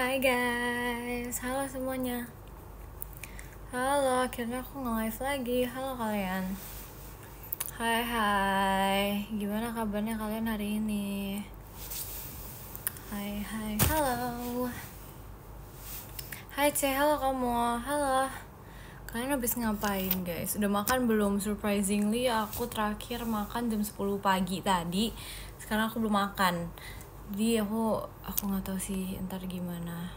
Hai guys, halo semuanya. Halo, akhirnya aku nge-live lagi. Halo kalian. Hai, gimana kabarnya kalian hari ini? Hai, halo. Hai C, halo kamu. Halo. Kalian habis ngapain guys? Udah makan belum? Surprisingly aku terakhir makan jam 10 pagi tadi. Sekarang aku belum makan. Jadi aku nggak tahu sih ntar gimana.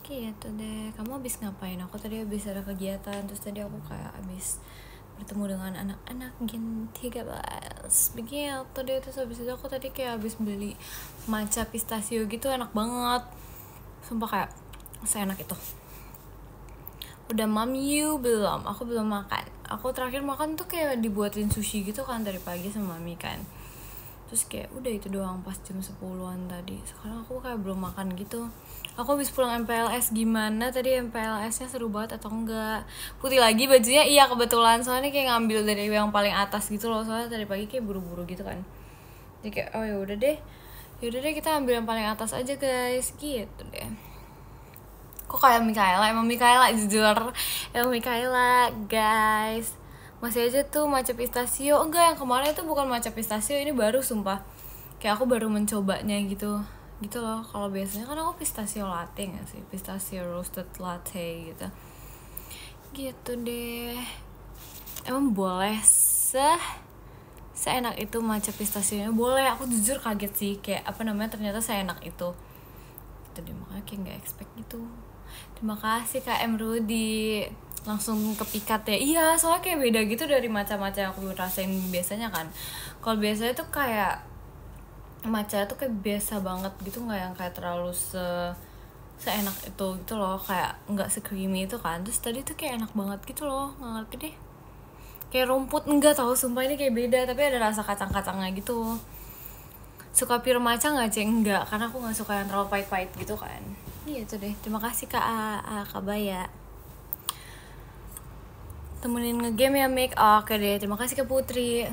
Gitu deh, kamu habis ngapain? Aku tadi habis ada kegiatan, terus tadi aku kayak habis bertemu dengan anak-anak Gen 13 begitu deh. Terus habis itu aku tadi kayak habis beli matcha pistachio gitu, enak banget sumpah, kayak seenak itu. Udah mam you belum? Aku belum makan. Aku terakhir makan tuh kayak dibuatin sushi gitu kan dari pagi sama mami kan. Terus kayak udah itu doang pas jam 10-an tadi. Sekarang aku kayak belum makan gitu. Aku habis pulang MPLS. Gimana tadi MPLS-nya, seru banget atau enggak? Putih lagi bajunya? Iya kebetulan, soalnya kayak ngambil dari yang paling atas gitu loh. Soalnya tadi pagi kayak buru-buru gitu kan. Jadi kayak oh yaudah deh kita ambil yang paling atas aja guys. Gitu deh. Kok kayak Mikaela? Emang Mikaela jujur. Emang Mikaela guys. Masih aja tuh matcha pistachio. Enggak, yang kemarin itu bukan matcha pistachio, ini baru sumpah. Kayak aku baru mencobanya gitu loh. Kalau biasanya kan aku pistachio latte nggak sih, pistachio roasted latte gitu deh. Emang boleh seenak itu matcha pistachio-nya? Boleh. Aku jujur kaget sih, kayak apa namanya, ternyata seenak itu gitu deh, makanya kayak nggak expect gitu. Terima kasih Kak M Rudy, langsung kepikat ya. Iya, soalnya kayak beda gitu dari matcha-matcha yang aku rasain biasanya kan. Kalau biasanya tuh kayak matcha tuh kayak biasa banget gitu, nggak yang kayak terlalu seenak itu gitu loh, kayak nggak se-creamy itu kan. Terus tadi tuh kayak enak banget gitu loh, nggak ngerti deh. Kayak rumput, enggak tahu sumpah, ini kayak beda tapi ada rasa kacang-kacangnya gitu. Suka pure matcha nggak Ceng? Enggak, karena aku nggak suka yang terlalu pahit-pahit gitu kan. Iya itu deh. Terima kasih Kak Kak Baya. Temenin ngegame ya Mik. Oke deh, terima kasih Kak Putri.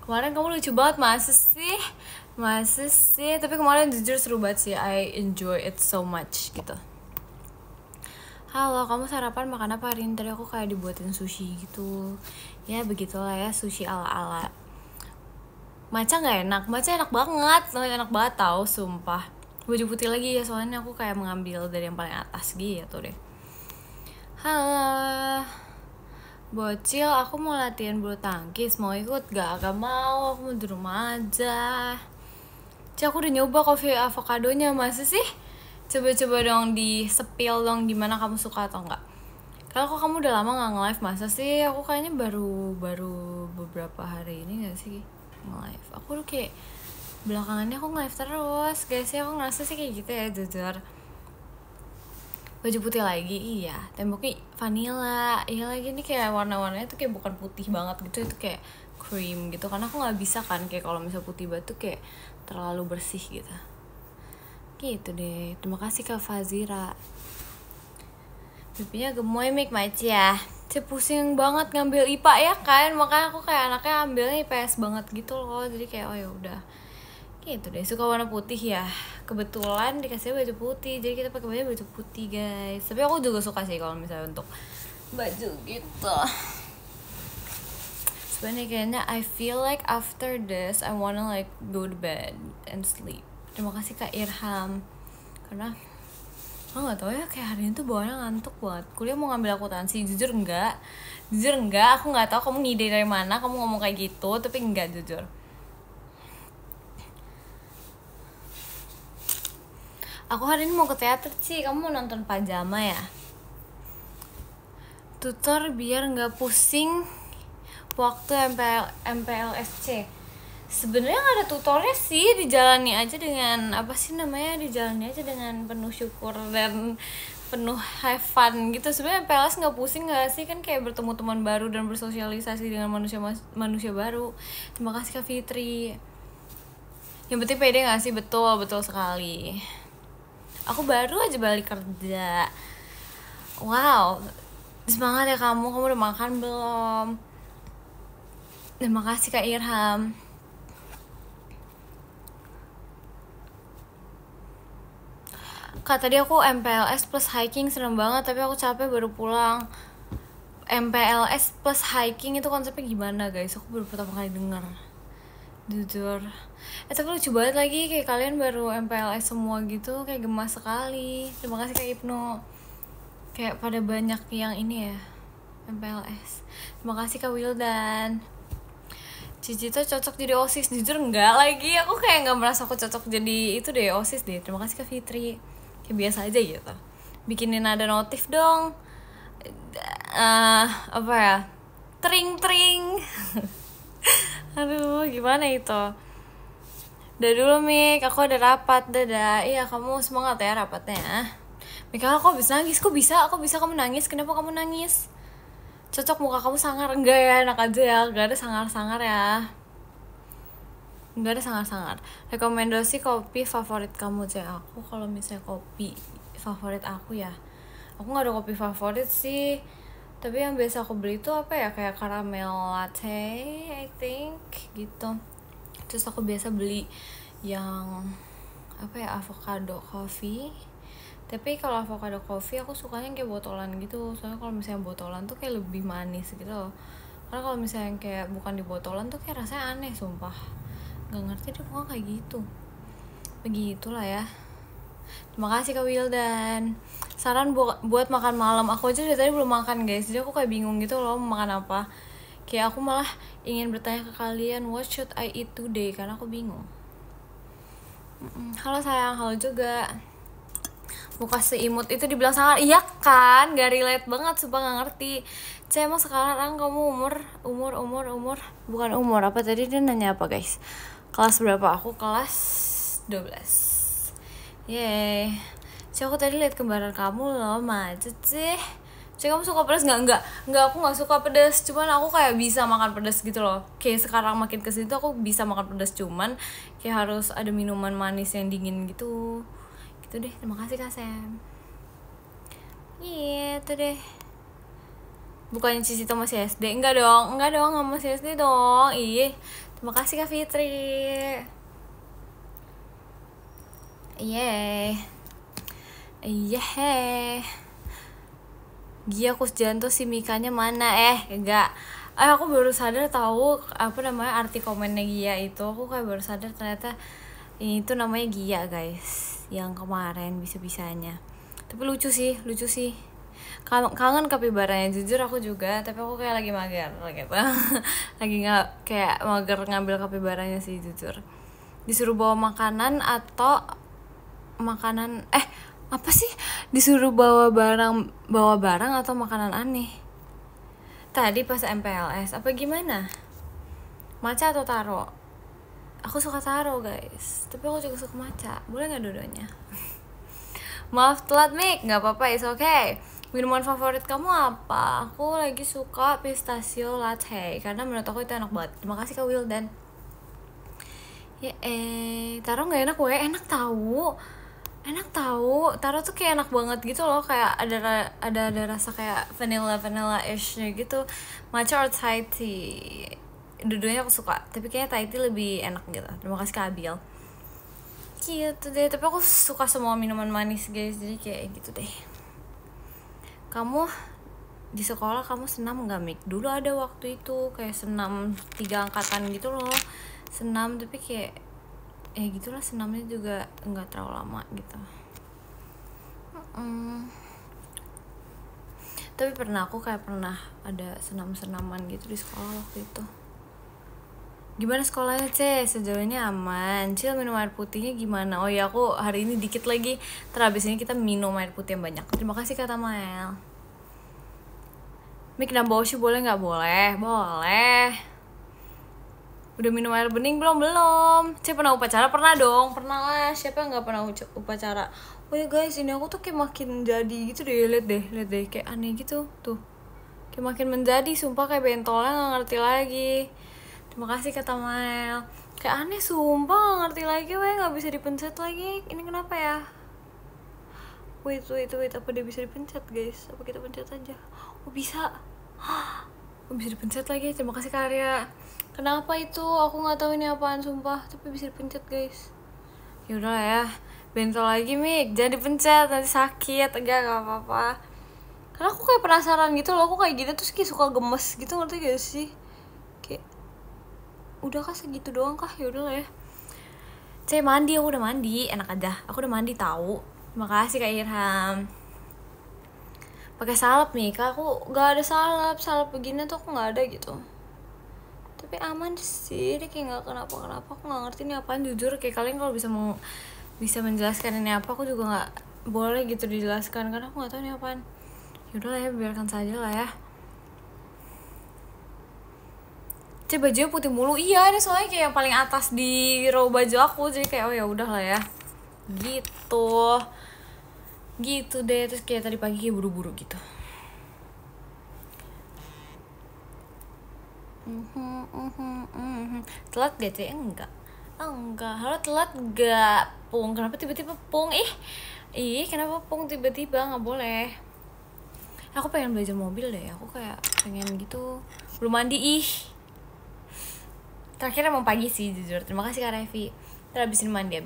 Kemarin kamu lucu banget, masa sih? Tapi kemarin jujur seru banget sih. I enjoy it so much gitu. Halo, kamu sarapan makan apa hari ini? Tadi aku kayak dibuatin sushi gitu. Ya begitulah ya, sushi ala-ala. Matcha nggak enak? Matcha enak banget tau sumpah. Baju putih lagi ya, soalnya aku kayak mengambil dari yang paling atas gitu deh. Halo Bocil, aku mau latihan bulu tangkis, mau ikut gak? Gak mau, aku mau di rumah aja. Cik, aku udah nyoba kopi avokadonya, masa sih? Coba-coba dong, di spill dong gimana, kamu suka atau enggak? Kalau kok kamu udah lama gak nge-live, masa sih? Aku kayaknya baru beberapa hari ini gak sih nge-live. Aku tuh kayak belakangannya aku nge-live terus guys ya, aku ngerasa sih kayak gitu ya jujur. Baju putih lagi, iya. Temboknya vanilla, iya lagi nih kayak warna-warnanya tuh kayak bukan putih banget gitu, itu kayak cream gitu. Karena aku nggak bisa kan kayak kalau misalnya putih banget tuh kayak terlalu bersih gitu. Gitu deh. Terima kasih Kak Fazira. Pipinya gemoy Mik Maci ya. Saya pusing banget ngambil IPA ya kan, makanya aku kayak anaknya ambilnya IPS banget gitu loh. Jadi kayak oh ya udah. Gitu deh, suka warna putih ya. Kebetulan dikasih baju putih, jadi kita pakai baju putih guys. Tapi aku juga suka sih kalau misalnya untuk baju gitu. Sebenarnya kayaknya I feel like after this I wanna like go to bed and sleep. Terima kasih Kak Irham. Karena aku nggak tahu ya, kayak hari ini tuh bawaannya ngantuk banget. Kuliah mau ngambil akuntansi, jujur enggak. Aku nggak tahu kamu ngide dari mana kamu ngomong kayak gitu, tapi enggak jujur. Aku hari ini mau ke teater sih. Kamu mau nonton Pajama ya? Tutor biar nggak pusing waktu MPLSC. Sebenarnya nggak ada tutornya sih, dijalani aja dengan apa sih namanya, dijalani aja dengan penuh syukur dan penuh have fun gitu. Sebenarnya MPLS nggak pusing nggak sih, kan kayak bertemu teman baru dan bersosialisasi dengan manusia baru. Terima kasih Kak Fitri. Yang penting pede nggak sih? Betul sekali. Aku baru aja balik kerja. Wow, semangat ya kamu udah makan belum? Terima kasih Kak Irham. Kak, tadi aku MPLS plus hiking serem banget, tapi aku capek baru pulang. MPLS plus hiking itu konsepnya gimana guys? Aku baru pertama kali denger, jujur. Tapi lucu banget lagi, kayak kalian baru MPLS semua gitu, kayak gemas sekali. Terima kasih Kak Ibnu. Kayak pada banyak yang ini ya, MPLS. Terima kasih Kak Wildan. Cici tuh cocok jadi OSIS. Jujur enggak lagi, aku kayak gak merasa aku cocok jadi itu deh, OSIS deh. Terima kasih Kak Fitri. Kayak biasa aja gitu. Bikinin ada notif dong. Apa ya, tring. Aduh, gimana itu. Udah dulu Mik, aku ada rapat. Dadah. Iya, kamu semangat ya rapatnya. Mik, aku habis nangis. Kok bisa kamu nangis? Kenapa kamu nangis? Cocok muka kamu sangar. Enggak ya, enak aja ya. Gak ada sangar-sangar ya. Enggak ada sangar-sangar. Rekomendasi kopi favorit kamu cek aku. Kalau misalnya kopi favorit aku ya, aku nggak ada kopi favorit sih, tapi yang biasa aku beli itu apa ya, kayak caramel latte I think gitu. Terus aku biasa beli yang apa ya, avocado coffee. Tapi kalau avocado coffee aku sukanya kayak botolan gitu, soalnya kalau misalnya botolan tuh kayak lebih manis gitu loh. Karena kalau misalnya kayak bukan di botolan tuh kayak rasanya aneh, sumpah nggak ngerti deh pokoknya kayak gitu. Begitulah ya. Terima kasih Kak Wildan. Saran buat makan malam. Aku aja dari tadi belum makan guys, jadi aku kayak bingung gitu loh mau makan apa. Kayak aku malah ingin bertanya ke kalian, what should I eat today, karena aku bingung. Halo sayang, halo juga. Muka seimut itu dibilang sangar, iya kan? Gak relate banget, sumpah gak ngerti. Saya emang sekarang kamu umur bukan umur apa tadi, dia nanya apa guys? Kelas berapa? Aku kelas 12. Yeay. Cik, aku tadi lihat kembaran kamu loh, macet sih. Cik, kamu suka pedas nggak? Nggak, aku nggak suka pedas. Cuman aku kayak bisa makan pedas gitu loh. Kayak sekarang makin kesini tuh aku bisa makan pedas, cuman kayak harus ada minuman manis yang dingin gitu. Gitu deh. Terima kasih Kak Sam. Iya, itu deh. Bukannya Cici tuh masih SD? Enggak dong, nggak masih SD dong. Iya. Terima kasih Kak Fitri. Yeay. Gia Kusjanto si Mikanya mana? Enggak. Aku baru sadar tahu apa namanya arti komennya Gia itu. Aku kayak baru sadar ternyata ini tuh namanya Gia guys, yang kemarin bisa-bisanya. Tapi lucu sih. Kangen kapibaranya, jujur aku juga, tapi aku kayak lagi mager gitu. Lagi nggak kayak mager ngambil kapibaranya sih jujur. Disuruh bawa makanan atau makanan apa sih, disuruh bawa barang atau makanan aneh tadi pas MPLS apa gimana, matcha atau taro? Aku suka taro guys, tapi aku juga suka matcha, boleh nggak dua-duanya? Maaf telat Mik, nggak apa-apa, it's okay. Minuman favorit kamu apa? Aku lagi suka pistachio latte karena menurut aku itu enak banget. Terima kasih Kak Wildan. Taro nggak enak? Enak tahu. Taro tuh kayak enak banget gitu loh, kayak ada rasa kayak vanilla-ish-nya gitu. Matcha or Thai tea, dua-duanya aku suka, tapi kayaknya Thai tea lebih enak gitu. Terima kasih Kak Abil. Gitu deh, tapi aku suka semua minuman manis guys, jadi kayak gitu deh. Kamu di sekolah kamu senam nggak Mik? Dulu ada waktu itu kayak senam 3 angkatan gitu loh, senam, tapi kayak gitulah, senamnya juga nggak terlalu lama gitu. Tapi aku pernah ada senam-senaman gitu di sekolah waktu itu. Gimana sekolahnya sejauh ini aman? Cil, minum air putihnya gimana? Oh ya, aku hari ini dikit lagi, terabis ini kita minum air putih yang banyak. Terima kasih Kak Tamael. Mik, nambah Oshi boleh nggak? Boleh. Udah minum air bening belum? Pernah upacara? Pernah dong, pernah lah. Siapa yang nggak pernah upacara? Oh ya guys, ini aku tuh kayak makin jadi gitu deh. Lihat deh, kayak aneh gitu tuh. Kayak makin menjadi, sumpah kayak bentolnya nggak ngerti lagi. Terima kasih Kak Tamael. Kayak aneh sumpah, nggak ngerti lagi, nggak bisa dipencet lagi. Ini kenapa ya? Wait, apa dia bisa dipencet guys? Apa kita pencet aja? Oh bisa. Oh, bisa dipencet lagi. Terima kasih Kak Arya. Kenapa itu? Aku nggak tahu ini apaan sumpah, tapi bisa dipencet guys. Ya udahlah ya. bentol lagi Mik, jangan dipencet nanti sakit. Enggak apa-apa, karena aku kayak penasaran gitu loh, aku kayak gitu terus kayak suka gemes gitu, ngerti gak sih? Kayak udah kah segitu doang kah, yaudah lah ya. Mandi, aku udah mandi, enak aja, aku udah mandi tahu. Makasih Kak Irham. Pakai salep nih, Kak, aku nggak ada salep begini tuh aku nggak ada gitu. Tapi aman sih, dia kayak nggak kenapa-kenapa. Aku nggak ngerti ini apaan jujur, kayak kalian kalau bisa menjelaskan ini apa, aku juga nggak boleh gitu dijelaskan karena aku nggak tahu ini apaan. Yaudah lah ya, biarkan saja lah ya. Bajunya putih mulu. Iya, ini soalnya kayak yang paling atas di row baju aku, jadi kayak oh ya udah lah ya. Gitu deh. Terus kayak tadi pagi kayak buru-buru gitu. Telat gak sih? Enggak. Halo, telat gak Pung? Kenapa tiba-tiba Pung? Ih kenapa Pung tiba-tiba? Nggak boleh. Aku pengen belajar mobil deh. Aku kayak pengen gitu. Belum mandi Terakhir emang pagi sih jujur. Terima kasih Kak Revi. Ntar abisin mandi.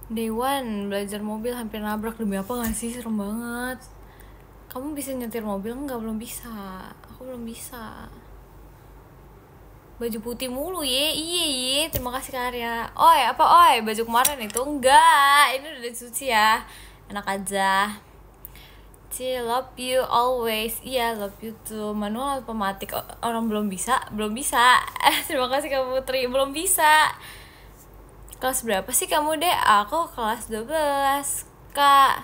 Day one belajar mobil hampir nabrak. Demi apa gak sih? Serem banget. Kamu bisa nyetir mobil? Enggak, belum bisa. Aku belum bisa. Baju putih mulu Iya. Terima kasih Kak Arya. Baju kemarin itu? Enggak, ini udah dicuci ya. Enak aja. Love you always. Iya, love you too. Manual otomatis. Orang belum bisa. Terima kasih Kak Putri. Belum bisa. Kelas berapa sih kamu deh? Aku kelas 12 Kak.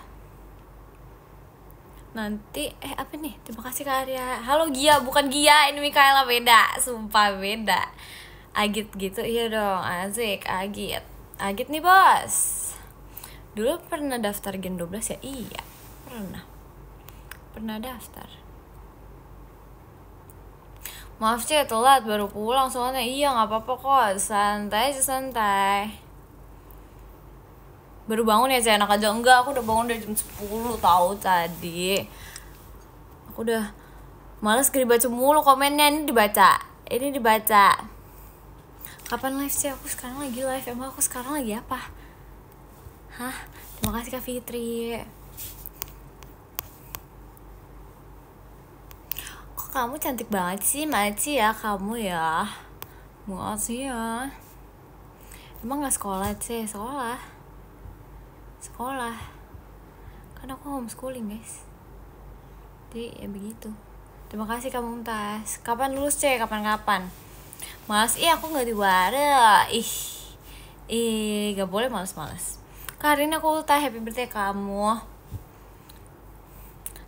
Nanti apa nih? Terima kasih Kak Arya. Halo Gia, bukan Gia, ini Mikaela, beda. Sumpah beda. Agit gitu, iya dong. Asik, Agit nih bos. Dulu pernah daftar Gen 12 ya? Iya, pernah daftar. Maaf sih telat, baru pulang soalnya. Iya gak apa-apa kok, santai. Baru bangun ya saya, enak aja. Enggak, aku udah bangun dari jam 10 tahu tadi. Aku udah males dibaca mulu komennya. Ini dibaca. Kapan live sih? Aku sekarang lagi live. Emang aku sekarang lagi apa? Hah? Terima kasih Kak Fitri. Kok kamu cantik banget sih, Maci ya kamu ya. Makasih ya. Emang gak sekolah sih? Sekolah. Kan aku homeschooling guys. Jadi ya begitu. Terima kasih Kak Mumtaz. Kapan lulus Kapan? Males, aku gak diwara. Gak boleh males. Kak, hari ini aku ultah, happy birthday kamu.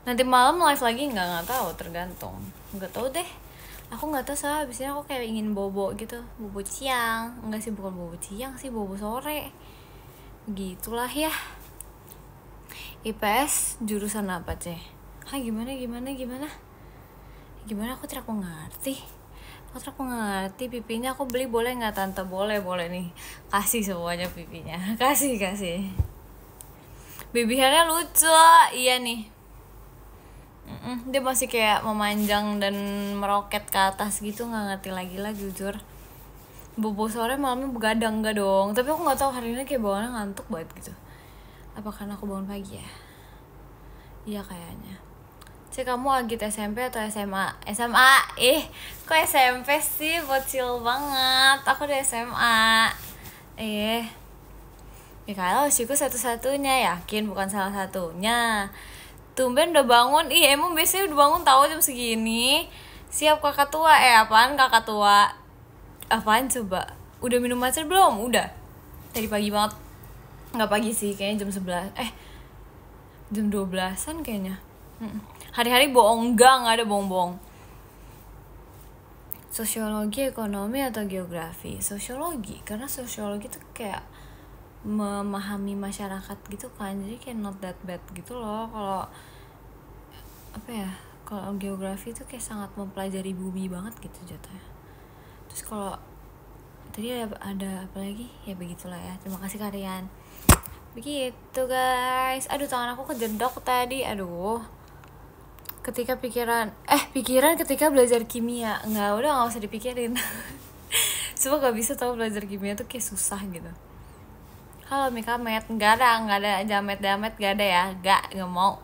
Nanti malam live lagi nggak tahu, tergantung. Nggak tahu deh. Aku nggak tahu soalnya abisnya aku kayak ingin bobo gitu, bobo siang. Enggak sih, bukan bobo siang sih, bobo sore. Gitulah ya. IPS jurusan apa Gimana? Aku tidak mengerti. Pipinya aku beli boleh nggak tante? Boleh nih. Kasih semuanya pipinya. Kasih. Baby hairnya lucu. Iya nih. Dia masih kayak memanjang dan meroket ke atas gitu, nggak ngerti lagi lah jujur. Bobo sore malamnya begadang enggak dong, tapi aku nggak tahu hari ini kayak bawaannya ngantuk banget gitu. Apa karena aku bangun pagi ya? Iya kayaknya. Kamu Agit SMP atau SMA? Kok SMP sih? Bocil banget. Aku udah SMA. Kalau usiku satu-satunya, yakin bukan salah satunya. Tumben udah bangun. Emang biasanya udah bangun tahu jam segini. Siap kakak tua. Apaan kakak tua? Apaan coba? Udah minum macer belum? Udah. Tadi pagi banget. Nggak pagi sih, kayaknya jam 11. Jam 12-an kayaknya. Hari-hari bohong. Nggak ada bohong-bohong. Sosiologi, ekonomi, atau geografi? Sosiologi, karena sosiologi tuh kayak memahami masyarakat gitu kan, jadi kayak not that bad gitu loh. Kalau geografi tuh kayak sangat mempelajari bumi banget gitu jatuhnya. Terus kalau tadi ada apa lagi ya, begitulah ya. Terima kasih kalian. Begitu guys. Aduh, tangan aku kejedok tadi. Aduh. Pikiran ketika belajar kimia. Nggak usah dipikirin. Coba gak bisa tau belajar kimia tuh kayak susah gitu. Halo Mikamet, nggak ada jamet gak ada ya, nggak mau.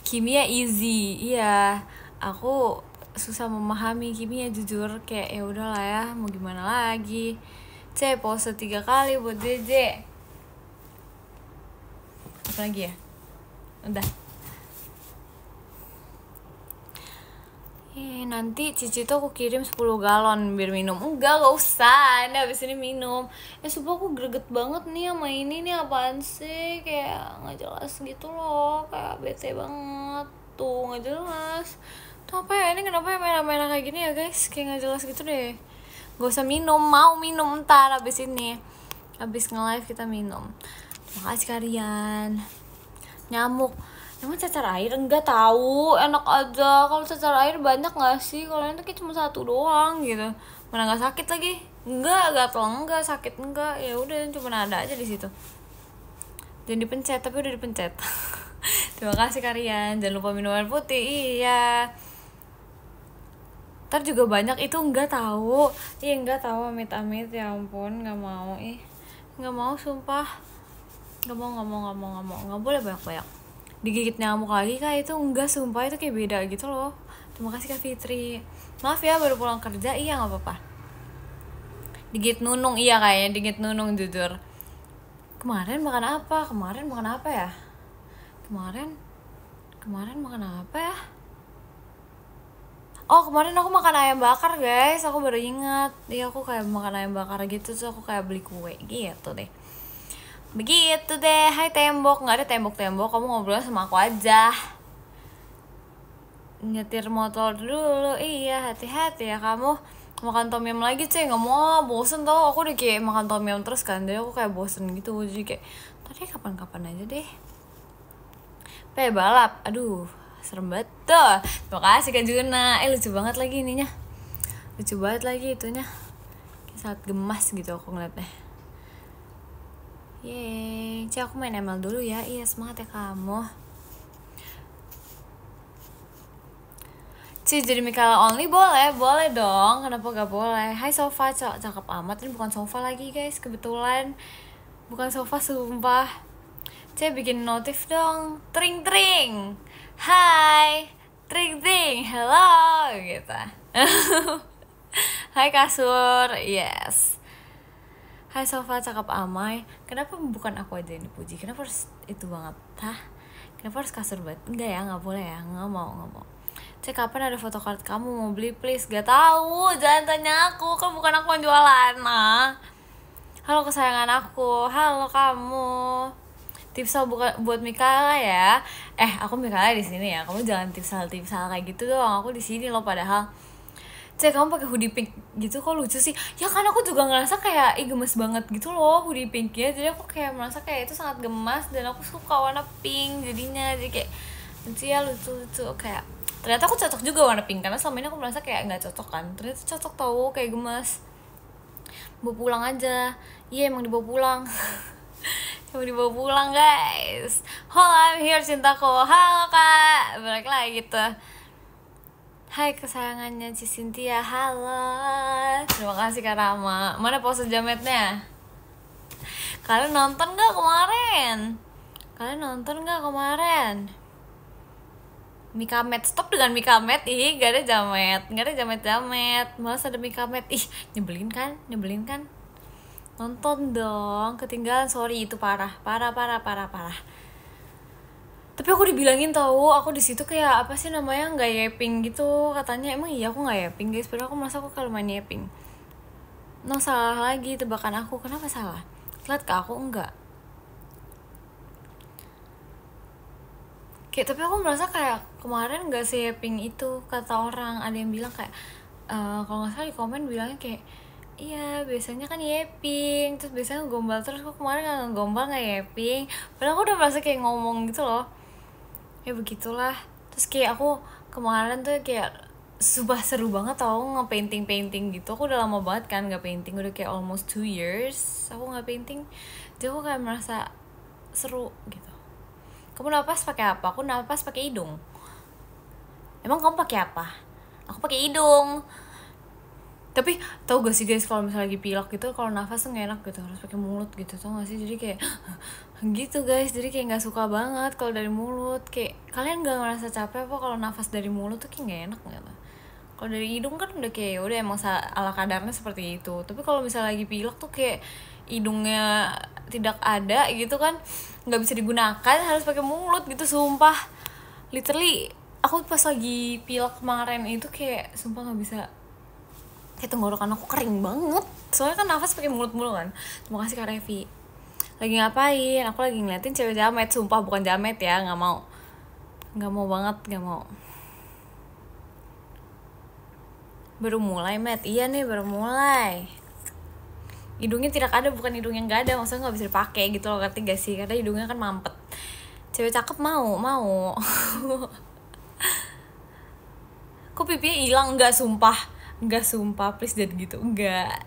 Kimia easy, iya. Aku susah memahami kimia jujur, kayak ya udahlah ya, mau gimana lagi. Pose 3 kali buat JJ. Apa lagi ya? Udah. Nanti Cici tuh aku kirim 10 galon biar minum. Enggak usah, ini abis ini minum. Sumpah aku greget banget nih sama ini nih, apaan sih? Kayak gak jelas gitu loh, kayak bete banget. Tuh gak jelas. Tuh apa ya, ini kenapa ya merah-merah kayak gini ya guys? Kayak gak jelas gitu deh. Gak usah minum, mau minum ntar abis ini. Abis nge-live kita minum. Terima kasih kalian. Nyamuk, emang cacar air? Enggak tahu, enak aja. Kalau cacar air banyak nggak sih? Kalau ini kayak cuma 1 doang gitu. Mana nggak sakit lagi? Enggak, gatel enggak, sakit enggak. Ya udah, cuma ada aja di situ. Jangan dipencet, tapi udah dipencet. Terima kasih kalian. Jangan lupa minum air putih. Iya. Ntar juga banyak itu, enggak tahu. Enggak tahu, amit-amit, ya ampun, nggak mau. Nggak mau, sumpah. Nggak boleh banyak-banyak. Digigit nyamuk lagi kak, itu enggak, sumpah itu kayak beda gitu loh. Terima kasih Kak Fitri. Maaf ya baru pulang kerja. Iya nggak apa-apa. Digigit nunung, iya kayaknya digigit nunung jujur. Kemarin makan apa ya? Kemarin makan apa ya? Oh, kemarin aku makan ayam bakar guys. Aku baru ingat. Iya, aku kayak makan ayam bakar gitu, terus aku kayak beli kue gitu deh. Begitu deh. Hai tembok. Nggak ada tembok-tembok, kamu ngobrol sama aku aja. Nyetir motor dulu. Iya, hati-hati ya kamu. Makan tom yum lagi nggak mau, bosen tau. Aku udah kayak makan tom yum terus kan, jadi aku kayak bosen gitu. Jadi kayak tadi kapan-kapan aja deh. Balap, aduh serem banget tuh. Terima kasih Kak Juna. Lucu banget lagi ininya. Lucu banget lagi itunya. Kayak sangat gemas gitu aku ngeliatnya. Yeay, aku main ML dulu ya. Iya, semangat ya kamu. Jadi Mikala only boleh dong. Kenapa gak boleh? Hai sofa, cakep amat. Ini bukan sofa lagi guys, kebetulan. Bukan sofa, sumpah. Bikin notif dong. Tring. Hai, tring. Hello, gitu. Hai kasur, yes. Hai sofa, cakep amai. Kenapa bukan aku aja yang dipuji? Kenapa harus itu banget? Kenapa harus kasur banget? Enggak ya, nggak boleh ya, nggak mau. Kapan ada photocard kamu, mau beli please? Gak tahu, jangan tanya aku, kan bukan aku yang jualan. Halo kesayangan aku, halo kamu. Tipsal buat Mikala ya. Aku Mikala di sini ya. Kamu jangan tipsal kayak gitu doang. Aku di sini loh padahal. Kamu pakai hoodie pink gitu kok lucu sih. Ya kan aku juga ngerasa kayak gemes banget gitu loh hoodie pinknya. Jadi aku kayak merasa kayak itu sangat gemas dan aku suka warna pink jadinya. Jadi kayak lucu kayak ternyata aku cocok juga warna pink, karena selama ini aku merasa kayak nggak cocok kan. Ternyata cocok tau, kayak gemes. Bawa pulang aja. Iya emang dibawa pulang. Emang dibawa pulang guys. Hello, I'm here cintaku. Halo kak, balik lagi gitu. Hai kesayangannya Ci Cynthia, halo. Terima kasih Kak Rama. Mana pose jametnya? Kalian nonton gak kemarin? Mikamet, stop dengan Mikamet. Gak ada jamet. Malas ada Mikamet. Nyebelin kan? Nonton dong, ketinggalan, sorry itu parah. Tapi aku dibilangin tahu, aku di situ kayak apa sih namanya, nggak yeping gitu katanya. Emang iya aku nggak yeping guys, padahal aku merasa aku kalau main yeping. No, salah lagi tebakan aku. Kenapa salah? Lihat ke aku enggak. Kayak tapi aku merasa kayak kemarin nggak sih yeping itu kata orang. Ada yang bilang kayak kalau nggak salah di komen bilangnya kayak iya biasanya kan yeping, terus biasanya gombal terus. Kok kemarin nggak gombal, nggak yeping, padahal aku udah merasa kayak ngomong gitu loh. Ya begitulah. Terus kayak aku kemarin tuh kayak sumpah seru banget tau nge-painting gitu. Aku udah lama banget kan nggak painting, udah kayak almost 2 years aku nggak painting. Jadi aku kayak merasa seru gitu. Kamu napas pakai apa? Aku napas pakai hidung. Emang kamu pakai apa? Aku pakai hidung. Tapi tau gak sih guys, kalau misalnya lagi pilek gitu, kalau nafas tuh gak enak gitu, harus pakai mulut gitu, tau gak sih? Jadi kayak gitu guys, jadi kayak nggak suka banget kalau dari mulut. Kayak kalian gak ngerasa capek apa kalau nafas dari mulut tuh kayak nggak enak nggak? Kalau dari hidung kan udah kayak udah emang ala kadarnya seperti itu. Tapi kalau misalnya lagi pilek tuh kayak hidungnya tidak ada gitu kan, nggak bisa digunakan, harus pakai mulut gitu, sumpah. Literally aku pas lagi pilek kemarin itu kayak sumpah nggak bisa, kayak tenggorokan aku kering banget, soalnya kan nafas pakai mulut mulu kan. Terima kasih Kak Revi. Lagi ngapain? Aku lagi ngeliatin cewek jamet, sumpah bukan jamet ya, nggak mau banget, nggak mau. Baru mulai Matt, iya nih baru mulai. Hidungnya tidak ada, bukan hidung yang nggak ada, maksudnya nggak bisa dipakai gitu loh, ngerti gak sih? Karena hidungnya kan mampet. Cewek cakep mau kok pipinya hilang? Nggak sumpah please jangan gitu, enggak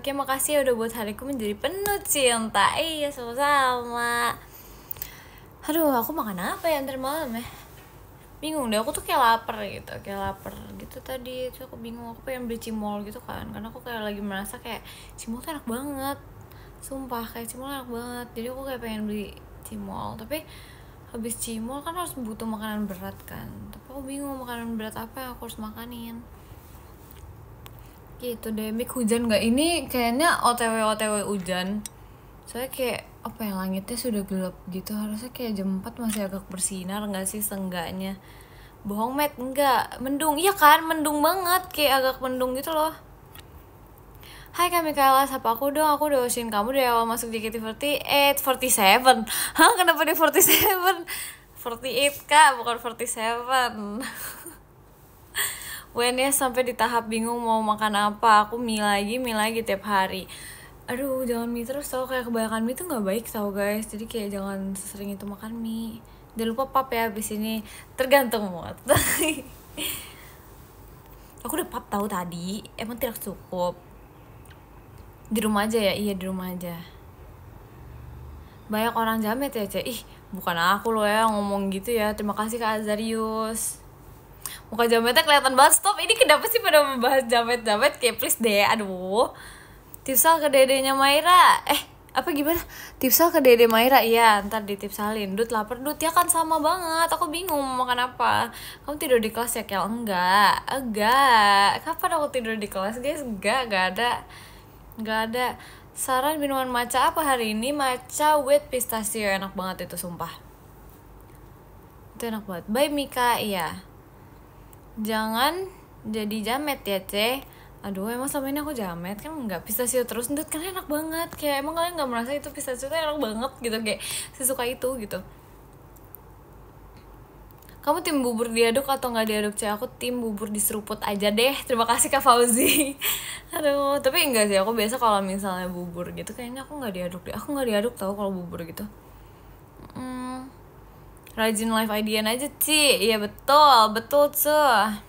kayak makasih ya udah buat hariku menjadi penuh cinta. Iya sama-sama. Aduh, aku makan apa ya ntar malam ya, bingung deh. Aku tuh kayak lapar gitu tadi. Terus aku bingung, aku pengen beli cimol gitu kan, karena aku kayak lagi merasa kayak cimol tuh enak banget, sumpah kayak cimol enak banget. Jadi aku kayak pengen beli cimol, tapi habis cimol kan harus butuh makanan berat kan, tapi aku bingung makanan berat apa yang aku harus makanin gitu deh. Mik hujan nggak? Ini kayaknya otw hujan, soalnya kayak apa ya, langitnya sudah gelap gitu, harusnya kayak jam 4 masih agak bersinar nggak sih seenggaknya. Bohong Matt, enggak, mendung. Iya kan, mendung banget, kayak agak mendung gitu loh. Hai Kak Mikaela, sapa aku dong. Aku udah usin kamu dari awal masuk JKT48 47. Hah, kenapa di 47? 48 Kak, bukan 47. When ya sampai di tahap bingung mau makan apa. Aku mie lagi tiap hari. Aduh, jangan mie terus tau, kayak kebanyakan mie tuh gak baik tau guys. Jadi kayak jangan sering itu makan mie. Jangan lupa pap ya abis ini, tergantung mood. Aku udah pap tahu tadi, emang tidak cukup. Di rumah aja ya? Iya di rumah aja. Banyak orang jamet ya Cek? Ih, bukan aku loh ya ngomong gitu ya. Terima kasih Kak Azarius. Muka jametnya kelihatan banget. Stop, ini kenapa sih pada membahas jamet-jamet? Kayak please deh, aduh. Tipsal ke dedenya Maira. Apa gimana? Tipsal ke dede Maira. Iya, ntar ditipsalin. Dut lapar, Dut ya kan sama banget. Aku bingung mau makan apa. Kamu tidur di kelas ya Kel? Enggak. Kapan aku tidur di kelas guys? Enggak ada. Saran minuman matcha apa hari ini? Matcha with pistachio, enak banget itu sumpah. Itu enak banget. Bye Mika. Iya. Jangan jadi jamet ya Ce. Aduh, emang selama ini aku jamet kan? Enggak, pistachio terus Dut kan enak banget. Kayak emang kalian gak merasa itu pistachio tuh enak banget gitu, kayak sesuka itu gitu. Kamu tim bubur diaduk atau nggak diaduk Cek? Aku tim bubur diseruput aja deh. Terima kasih Kak Fauzi. Aduh, tapi enggak sih, aku biasa kalau misalnya bubur gitu kayaknya aku nggak diaduk deh. Aku nggak diaduk tau kalau bubur gitu. Rajin live IDN aja Ci. Iya betul tuh.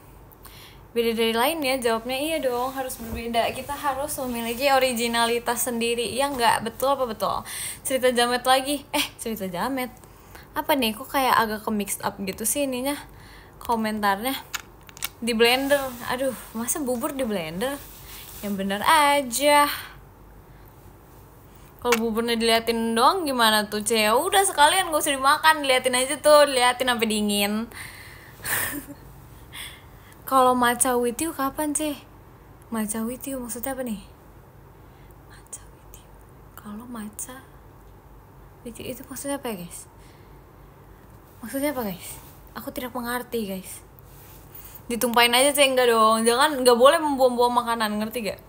Beda dari lain ya jawabnya. Iya dong, harus berbeda. Kita harus memiliki originalitas sendiri. Iya nggak? Betul apa betul? Cerita jamet lagi. Cerita jamet apa nih, kok kayak agak ke mixed up gitu sih ininya komentarnya. Di blender, aduh masa bubur di blender? Yang bener aja. Kalau buburnya diliatin doang gimana tuh Ce? Udah sekalian gak usah dimakan, diliatin aja tuh, diliatin sampai dingin. Kalau matcha with you kapan Ce? Matcha with you maksudnya apa nih? Matcha with you, kalau matcha with you itu maksudnya apa ya guys? Maksudnya apa guys? Aku tidak mengerti guys. Ditumpahin aja Cek, enggak dong. Jangan, enggak boleh membuang-buang makanan, ngerti gak?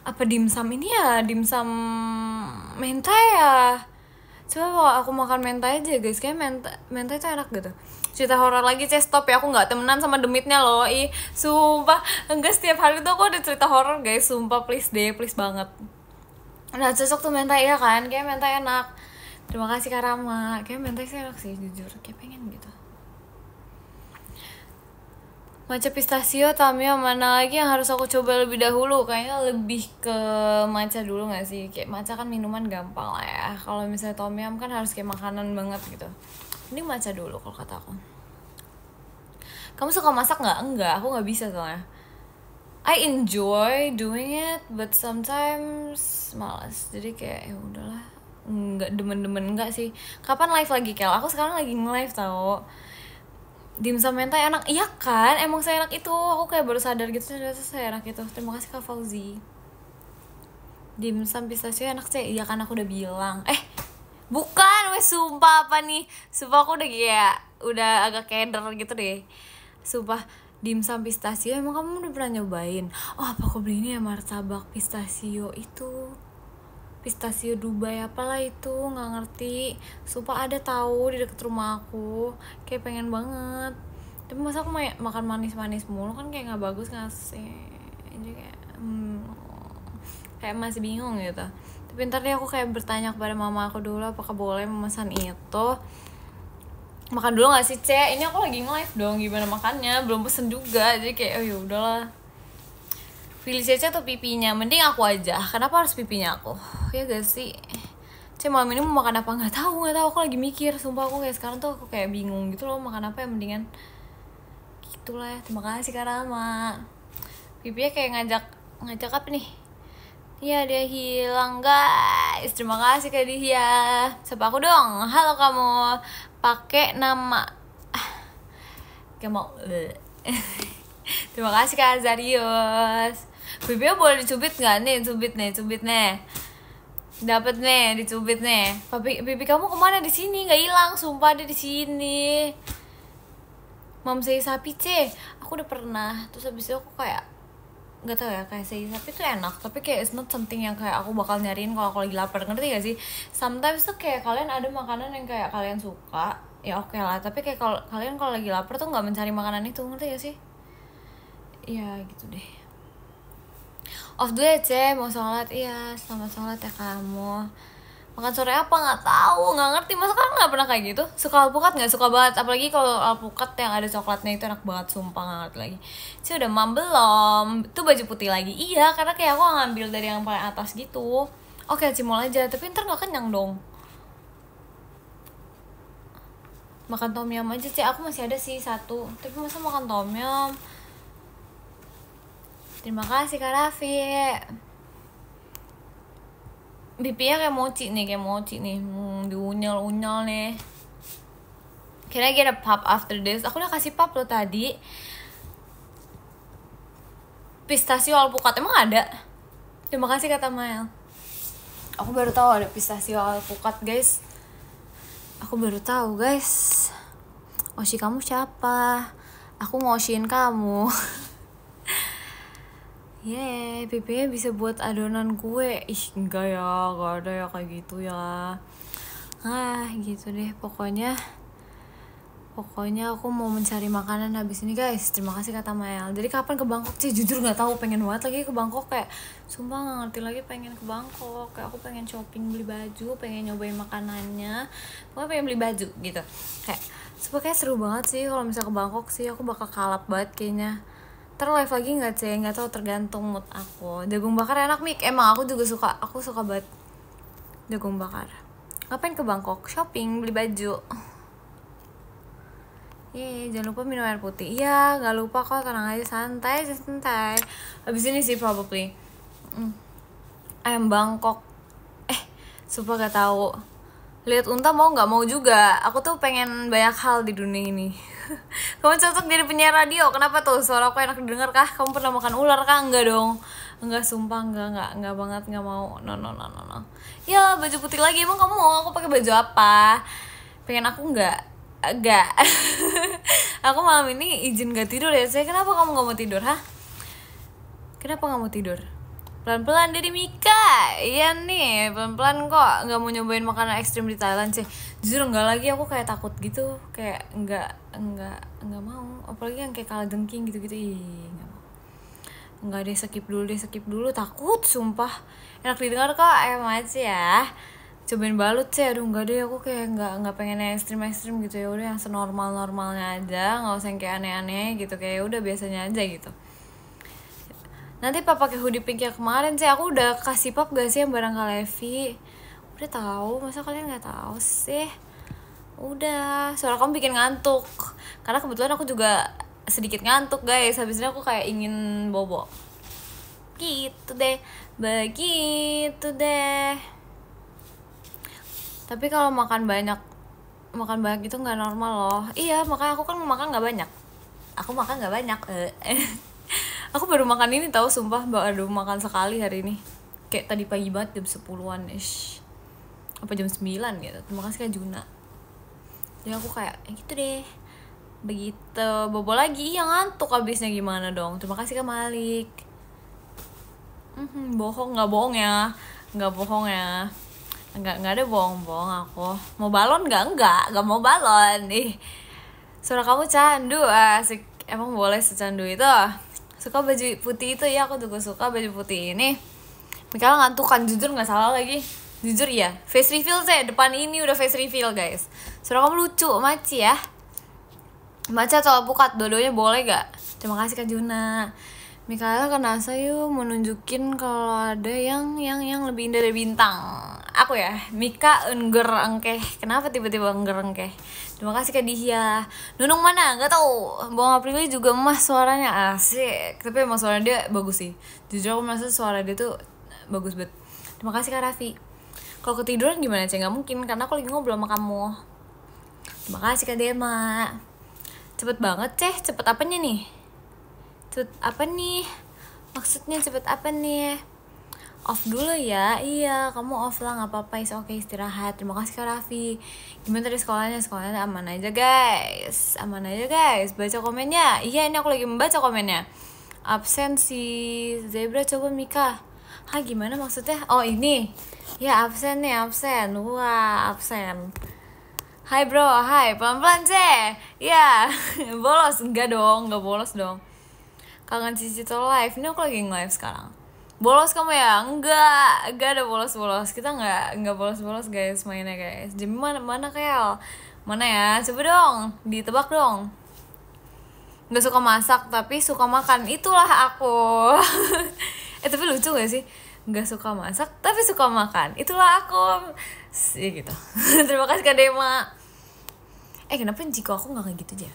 Apa dimsum ini ya? Dimsum mentai ya? Coba kalau aku makan mentai aja guys. Kayak mentai itu enak gitu. Cerita horor lagi Cek, stop ya. Aku gak temenan sama demitnya loh. Ih, sumpah. Enggak, setiap hari tuh aku ada cerita horor guys. Sumpah, please deh, please banget. Nah, cocok tuh mentai ya kan? Kayak mentai enak. Terima kasih Kak Rama. Kayak mentai sih enak sih, jujur. Kayak pengen gitu. Matcha pistachio, Tamiya, mana lagi yang harus aku coba lebih dahulu? Kayaknya lebih ke matcha dulu gak sih? Kayak matcha kan minuman gampang lah ya. Kalau misalnya tom yum kan harus kayak makanan banget gitu. Ini matcha dulu kalau kata aku. Kamu suka masak nggak? Enggak, aku nggak bisa soalnya. I enjoy doing it, but sometimes malas. Jadi kayak ya udahlah, nggak demen-demen enggak sih. Kapan live lagi Kel? Aku sekarang lagi nge-live tau. Dimsum mentai enak, iya kan? Emang saya enak itu. Aku kayak baru sadar gitu, ternyata saya enak itu. Terima kasih Kak Fauzi. Dimsum pistachio enak sih, iya kan aku udah bilang. Bukan, wes sumpah apa nih? Sumpah aku udah kayak udah agak keder gitu deh. Sumpah, dimsum pistachio emang kamu udah pernah nyobain? Oh, apa aku beli ini ya, martabak pistachio itu. Pistachio Dubai apalah itu, nggak ngerti. Sumpah ada tahu di deket rumah aku. Kayak pengen banget. Tapi masa aku makan manis-manis mulu kan kayak nggak bagus nggak sih? Jadi kayak masih bingung gitu. Tapi ntar deh aku kayak bertanya kepada mama aku dulu apakah boleh memesan itu. Makan dulu nggak sih Cek? Ini aku lagi nge-live dong, gimana makannya? Belum pesen juga, jadi kayak oh ya udahlah. Pilih Cece atau pipinya? Mending aku aja. Kenapa harus pipinya aku? Ya gak sih? Cek malam ini mau makan apa? Nggak tahu. Aku lagi mikir. Sumpah aku kayak sekarang tuh aku kayak bingung gitu loh, makan apa yang mendingan. Gitulah ya. Terima kasih Kak Rama. Pipinya kayak ngajak apa nih? Iya dia hilang guys. Terima kasih Kak Dihya. Sapa aku dong. Halo kamu. Pakai nama. Gak mau. Terima kasih Kak Azarius. Pipinya boleh dicubit nggak nih? Cubit nih. Dapat nih, dicubit nih. Pipi kamu kemana di sini? Nggak hilang, sumpah ada di sini. Mam sei sapi aku udah pernah. Terus habis itu aku kayak nggak tahu ya, kayak sei sapi tuh enak, tapi kayak it's not something yang kayak aku bakal nyariin kalau aku lagi lapar, ngerti gak sih? Sometimes tuh kayak kalian ada makanan yang kayak kalian suka, ya oke lah. Tapi kayak kalau kalian kalau lagi lapar tuh nggak mencari makanan itu, ngerti gak sih? Iya gitu deh. Off dulu ya mau sholat. Iya selamat sholat ya kamu. Makan sore apa nggak tahu, nggak ngerti. Masa kan nggak pernah kayak gitu? Suka alpukat nggak? Suka banget, apalagi kalau alpukat yang ada coklatnya itu enak banget, sumpah nggak ngerti lagi. Udah mam belum? Tuh baju putih lagi. Iya karena kayak aku ngambil dari yang paling atas gitu. Oke cimol aja, tapi ntar nggak kenyang dong. Makan tom yum aja aku masih ada sih satu, tapi masa makan tom yum. Terima kasih Kak Raffi. Pipinya kayak mochi nih. Diunyal-unyal nih. Can I get a pop after this? Aku udah kasih pop lo tadi. Pistachio alpukat emang ada? Terima kasih kata Mael. Aku baru tahu ada pistachio alpukat guys. Oshi kamu siapa? Aku ngoshin kamu. Pipinya bisa buat adonan kue. Enggak ya, gak ada ya kayak gitu ya. Gitu deh pokoknya aku mau mencari makanan habis ini guys. Terima kasih kata Mael. Jadi kapan ke Bangkok sih? Jujur nggak tahu, pengen banget lagi ke Bangkok. Kayak sumpah nggak ngerti lagi pengen ke Bangkok. Kayak aku pengen shopping, beli baju, pengen nyobain makanannya, pokoknya pengen beli baju gitu. Kayak sumpah kayak seru banget sih kalau misal ke Bangkok sih. Aku bakal kalap banget kayaknya. Live lagi nggak nggak tahu, tergantung mood aku. Jagung bakar enak Mik, emang aku juga suka. Aku suka banget jagung bakar. Ngapain ke Bangkok? Shopping, beli baju. Jangan lupa minum air putih. Iya nggak lupa kok, tenang aja, santai. Habis ini sih probably ayam Bangkok. Sumpah gak tahu. Lihat unta mau nggak mau juga. Aku tuh pengen banyak hal di dunia ini. Kamu cocok jadi penyiar radio. Kenapa tuh? Suara aku enak didengar kah? Kamu pernah makan ular kah? Enggak dong. Enggak, sumpah enggak banget, enggak mau. No. Ya, baju putih lagi. Emang kamu mau aku pakai baju apa? Pengen aku enggak. Aku malam ini izin gak tidur ya. Kenapa kamu gak mau tidur, Kenapa gak mau tidur? Pelan-pelan dari Mika. Iya nih, pelan-pelan kok. Gak mau nyobain makanan ekstrim di Thailand sih. Jujur enggak lagi, aku kayak takut gitu. Kayak enggak mau. Apalagi yang kayak kalajengking gitu-gitu. Enggak mau. Enggak deh, skip dulu. Takut, sumpah. Enak didengar kok, aja ya. Cobain balut sih, aduh enggak deh, aku kayak enggak pengen yang ekstrim gitu. Ya udah yang senormal-normalnya aja, enggak usah yang kayak aneh-aneh gitu. Kayak udah biasanya aja gitu. Nanti pap pakai hoodie pink yang kemarin sih, aku udah kasih pap gak sih yang barang Kak Levi? Udah tahu, masa kalian nggak tahu sih? Udah, suara kamu bikin ngantuk. Karena kebetulan aku juga sedikit ngantuk guys. Habis ini aku kayak ingin bobo. Gitu deh, begitu deh. Tapi kalau makan banyak itu nggak normal loh. Iya, makanya aku kan makan nggak banyak. Aku makan nggak banyak. Aku baru makan ini tahu, sumpah baru makan sekali hari ini. Kayak tadi pagi banget jam 10-an ish. Apa jam 9 gitu. Terima kasih Kak Juna. Jadi aku kayak gitu deh. Begitu, bobo lagi yang ngantuk abisnya gimana dong. Terima kasih Kak Malik. Bohong nggak bohong ya. Nggak bohong ya. Nggak ada bohong-bohong aku. Mau balon nggak mau balon nih. Suara kamu candu, asik. Emang boleh secandu itu? Suka baju putih itu ya, aku juga suka baju putih ini. Mikaela ngantuk kan, jujur nggak salah lagi. Jujur iya, face reveal saya depan ini udah face reveal guys. Suara kamu lucu, Maci ya. Maci atau alpukat, dua-duanya boleh gak? Terima kasih Kak Juna. Mikaela ke NASA yuk, mau nunjukin kalau ada yang lebih indah dari bintang. Aku ya, Mika engger engkeh. Kenapa tiba-tiba engger engkeh? Terima kasih Kak Dihya. Nunung mana? Gak tau. Bang Aprili juga emas suaranya, asik. Tapi emang suara dia bagus sih. Jujur aku merasa suara dia tuh bagus banget. Terima kasih Kak Raffi. Kalau ketiduran gimana sih? Gak mungkin, karena aku lagi ngobrol sama kamu. Terima kasih Kak Dema. Cepet banget cepet apanya nih? Cepet apa nih? Maksudnya cepet apa nih? Off dulu ya. Iya, kamu off lah, gak apa-apa. Oke, istirahat. Terima kasih Kak Raffi. Gimana tadi sekolahnya? Sekolahnya aman aja guys. Aman aja guys. Baca komennya. Iya, ini aku lagi membaca komennya. Absen si Zebra, coba Mika. Hah, gimana maksudnya? Oh ini. Ya absen nih, absen. Wah, absen. Hai bro, hai. Pelan-pelan ya. Bolos. Enggak dong, enggak bolos dong. Kangen Cicito live. Ini aku lagi nge-live sekarang. Bolos kamu ya? Enggak ada bolos-bolos. Kita enggak bolos-bolos guys, mainnya guys. Jadi mana Kel? Mana ya? Coba dong, ditebak dong. Nggak suka masak tapi suka makan. Itulah aku. Tapi lucu gak sih? Nggak suka masak tapi suka makan. Itulah aku. Ya gitu. Terima kasih Kak Dema. Kenapa jika aku nggak kayak gitu aja?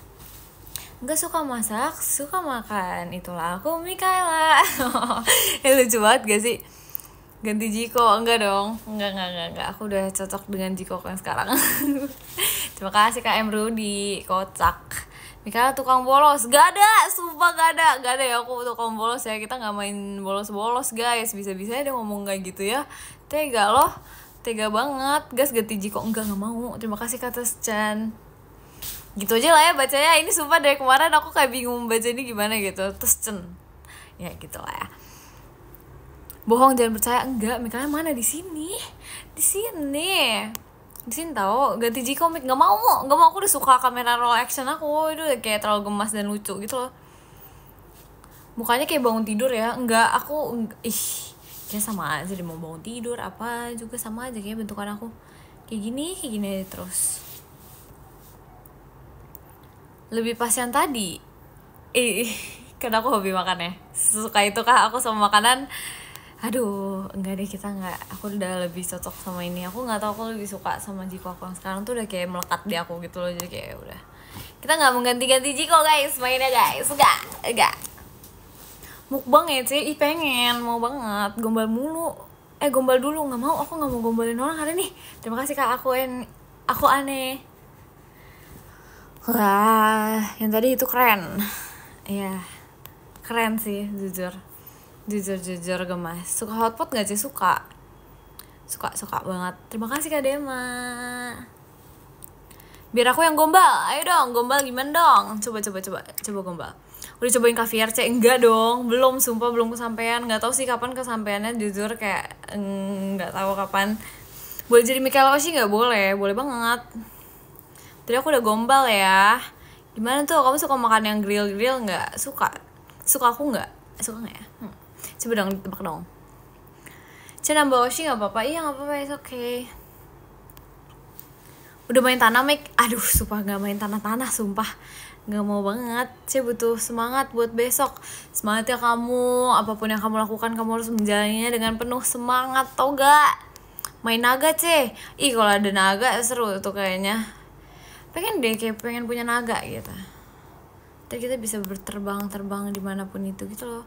Nggak suka masak, suka makan. Itulah aku, Mikaela. Lucu banget gak sih? Ganti Jiko? Enggak dong. Enggak. Aku udah cocok dengan Jiko yang sekarang. Terima kasih Kak M Rudi. Kocak. Mikaela tukang bolos. Gak ada, sumpah gak ada ya aku tukang bolos ya. Kita gak main bolos-bolos guys. Bisa-bisa dia ngomong kayak gitu ya. Tega loh, tega banget. Gas ganti Jiko. Enggak mau. Terima kasih Kak Chan. Gitu aja lah ya bacanya. Ini sumpah dari kemarin aku kayak bingung baca ini gimana gitu. Chan. Ya gitu lah ya. Bohong jangan percaya. Enggak, Mikaela mana di sini tahu ganti G-Comic. Nggak mau aku udah suka kamera raw action aku. Itu udah kayak terlalu gemas dan lucu gitu loh. Mukanya kayak bangun tidur ya. Kayak sama aja deh, mau bangun tidur apa juga sama aja kayak bentukan aku. Kayak gini terus. Lebih pas yang tadi. Karena aku hobi makan ya. Suka itu kah aku sama makanan? Aduh, enggak deh, kita enggak. Aku udah lebih cocok sama ini. Aku nggak tahu, aku lebih suka sama Jiko aku yang sekarang tuh udah kayak melekat di aku gitu loh. Jadi kayak udah. Kita nggak mengganti-ganti Jiko guys, mainnya guys. Enggak. Mukbang ya sih, pengen, mau banget. Gombal mulu. Gombal dulu, nggak mau. Aku nggak mau gombalin orang hari ini. Terima kasih Kak, aku aneh. Wah, yang tadi itu keren. Iya, keren sih, jujur gemas. Suka hotpot gak sih? Suka banget. Terima kasih Kak Dema. Biar aku yang gombal. Ayo dong, gombal gimana dong? Coba gombal. Udah cobain caviar enggak dong, belum, sumpah belum kesampaian. Nggak tahu sih kapan kesampaiannya, jujur kayak nggak tahu kapan. Boleh jadi Mikaela Oshi nggak? Boleh banget. Tadi aku udah gombal ya. Gimana tuh, kamu suka makan yang grill nggak? Suka aku nggak? Suka nggak ya? Coba dong ditebak dong. Nambah Oshi gak apa-apa? Iya gak apa-apa, it's okay. Udah main tanah Mik? Aduh sumpah gak main tanah-tanah, sumpah gak mau banget. Saya butuh semangat buat besok. Semangat ya kamu. Apapun yang kamu lakukan, kamu harus menjalaninya dengan penuh semangat, tau gak? Main naga kalau ada naga seru tuh kayaknya. Pengen punya naga gitu. Ntar kita bisa berterbang-terbang dimanapun itu gitu loh.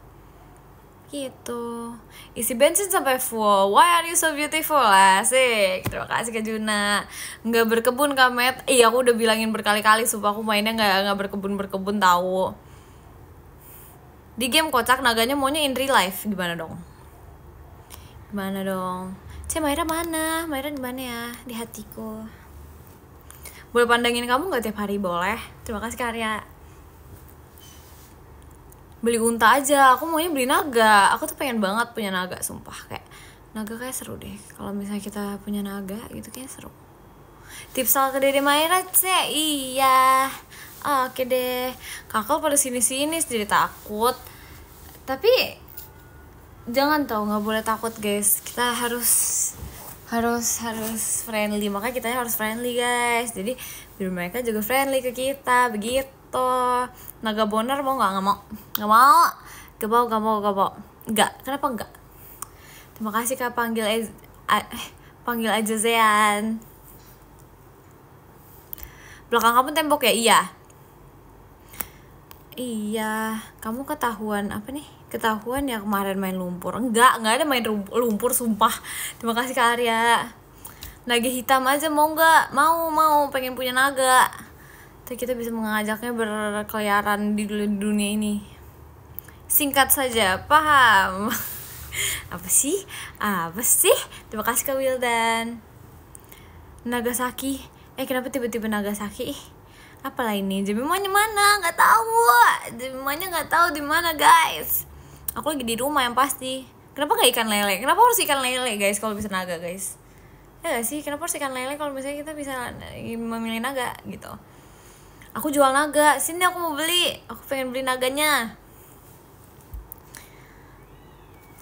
Gitu. Isi bensin sampai full. Why are you so beautiful? Asik. Terima kasih Kak Juna. Nggak berkebun Kak Met. Aku udah bilangin berkali-kali, sumpah aku mainnya nggak berkebun tahu. Di game kocak naganya maunya in real life. Gimana dong? Maira mana? Maira di mana ya? Di hatiku. Boleh pandangin kamu nggak tiap hari? Boleh. Terima kasih Karya. Beli unta aja, aku maunya beli naga. Aku tuh pengen banget punya naga, sumpah. Kayak naga kayak seru deh. Kalau misalnya kita punya naga gitu kayak seru. Tips soal ke Dede Maira sih, iya. Oke deh. Kakak pada sini-sini jadi takut. Tapi jangan tau, nggak boleh takut guys. Kita harus friendly. Makanya kita harus friendly guys. Jadi biar mereka juga friendly ke kita, begitu. Naga boner mau nggak mau. Kenapa enggak? Terima kasih Kak, panggil aja Zean. Belakang kamu tembok ya? Iya, kamu ketahuan apa nih? Ketahuan ya kemarin main lumpur. Enggak ada main lumpur sumpah. Terima kasih Kak Arya. Naga hitam aja mau nggak? Mau, pengen punya naga. Kita bisa mengajaknya berkeliaran di dunia ini. Singkat saja, paham? Apa sih? Terima kasih Kak Wildan. Nagasaki. Kenapa tiba-tiba Nagasaki? Apalah ini? Jemimanya mana? Nggak tahu. Jemimanya nggak tahu di mana guys. Aku lagi di rumah yang pasti. Kenapa nggak ikan lele? Kenapa harus ikan lele guys kalau bisa naga guys? Ya gak sih? Kenapa harus ikan lele kalau misalnya kita bisa memilih naga gitu? Aku jual naga, sini aku mau beli. Aku pengen beli naganya.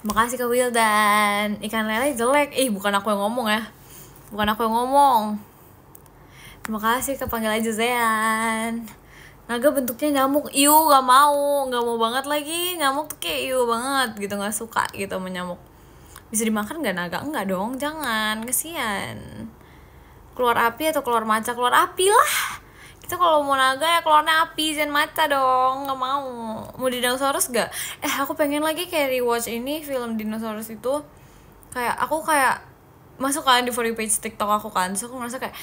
Makasih Kak Wildan. Ikan lele jelek. Bukan aku yang ngomong ya. Terima kasih Kak, panggil aja Zean. Naga bentuknya nyamuk. Gak mau banget lagi. Nyamuk tuh kayak banget gitu, gak suka gitu sama nyamuk. Bisa dimakan gak naga? Enggak dong, jangan, kesian. Keluar api atau keluar maca? Keluar api lah. Kita kalau mau naga ya keluarnya api, jangan maca dong. Nggak mau dinosaurus gak? Aku pengen lagi kayak rewatch ini film dinosaurus itu. Aku masuk kan di For You page TikTok aku kan. So aku ngerasa kayak